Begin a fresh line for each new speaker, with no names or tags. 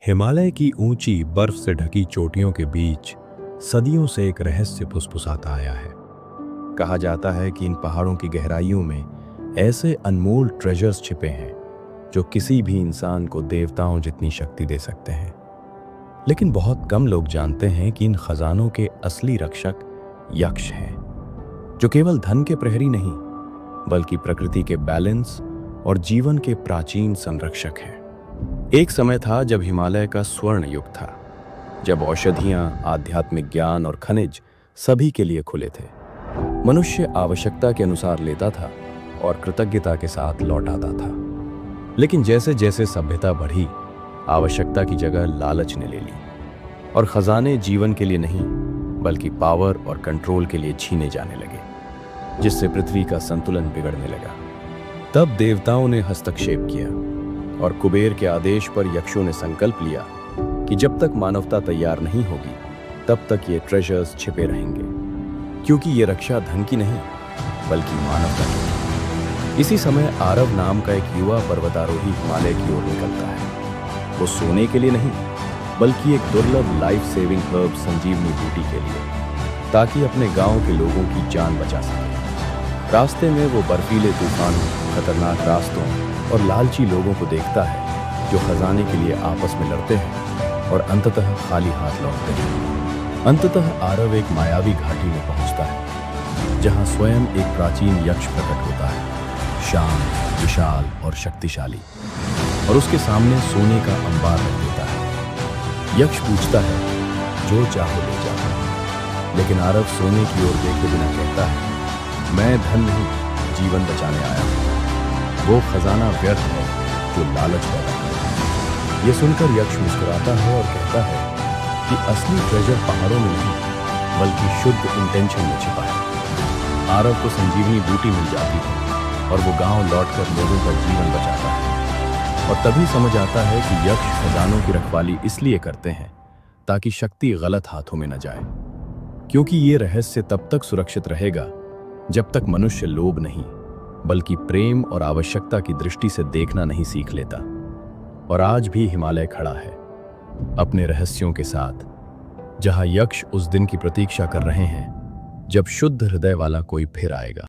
हिमालय की ऊंची बर्फ से ढकी चोटियों के बीच सदियों से एक रहस्य फुसफुसाता आया है। कहा जाता है कि इन पहाड़ों की गहराइयों में ऐसे अनमोल ट्रेजर्स छिपे हैं जो किसी भी इंसान को देवताओं जितनी शक्ति दे सकते हैं। लेकिन बहुत कम लोग जानते हैं कि इन खजानों के असली रक्षक यक्ष हैं, जो केवल धन के प्रहरी नहीं बल्कि प्रकृति के बैलेंस और जीवन के प्राचीन संरक्षक हैं। एक समय था जब हिमालय का स्वर्ण युग था, जब औषधियां, आध्यात्मिक ज्ञान और खनिज सभी के लिए खुले थे। मनुष्य आवश्यकता के अनुसार लेता था और कृतज्ञता के साथ लौट आता था। लेकिन जैसे जैसे सभ्यता बढ़ी, आवश्यकता की जगह लालच ने ले ली और खजाने जीवन के लिए नहीं बल्कि पावर और कंट्रोल के लिए छीने जाने लगे, जिससे पृथ्वी का संतुलन बिगड़ने लगा। तब देवताओं ने हस्तक्षेप किया और कुबेर के आदेश पर यक्षों ने संकल्प लिया कि जब तक मानवता तैयार नहीं होगी तब तक ये ट्रेजर्स छिपे रहेंगे, क्योंकि ये रक्षा धन की नहीं बल्कि मानवता की है। इसी समय आरव नाम का एक युवा पर्वतारोही हिमालय की ओर निकलता है। वो सोने के लिए नहीं बल्कि एक दुर्लभ लाइफ सेविंग हर्ब संजीवनी बूटी के लिए, ताकि अपने गांव के लोगों की जान बचा सके। रास्ते में वो बर्फीले तूफानों, खतरनाक रास्तों और लालची लोगों को देखता है जो खजाने के लिए आपस में लड़ते हैं और अंततः खाली हाथ लौटते हैं। अंततः आरव एक मायावी घाटी में पहुंचता है, जहां स्वयं एक प्राचीन यक्ष प्रकट होता है, शांत, विशाल और शक्तिशाली, और उसके सामने सोने का अंबार रख देता है। यक्ष पूछता है, जो चाहो ले जाओ। लेकिन आरव सोने की ओर देखे बिना कहता है, मैं धन नहीं, जीवन बचाने आया हूं। वो खजाना व्यर्थ है जो लालच पैदा करे। ये सुनकर यक्ष मुस्कुराता है और कहता है कि असली ट्रेजर पहाड़ों में नहीं बल्कि शुद्ध इंटेंशन में छिपा है। आरव को संजीवनी बूटी मिल जाती है और वो गांव लौटकर लोगों का जीवन बचाता है। और तभी समझ आता है कि यक्ष खजानों की रखवाली इसलिए करते हैं ताकि शक्ति गलत हाथों में न जाए, क्योंकि ये रहस्य तब तक सुरक्षित रहेगा जब तक मनुष्य लोभ नहीं बल्कि प्रेम और आवश्यकता की दृष्टि से देखना नहीं सीख लेता। और आज भी हिमालय खड़ा है अपने रहस्यों के साथ, जहां यक्ष उस दिन की प्रतीक्षा कर रहे हैं जब शुद्ध हृदय वाला कोई फिर आएगा।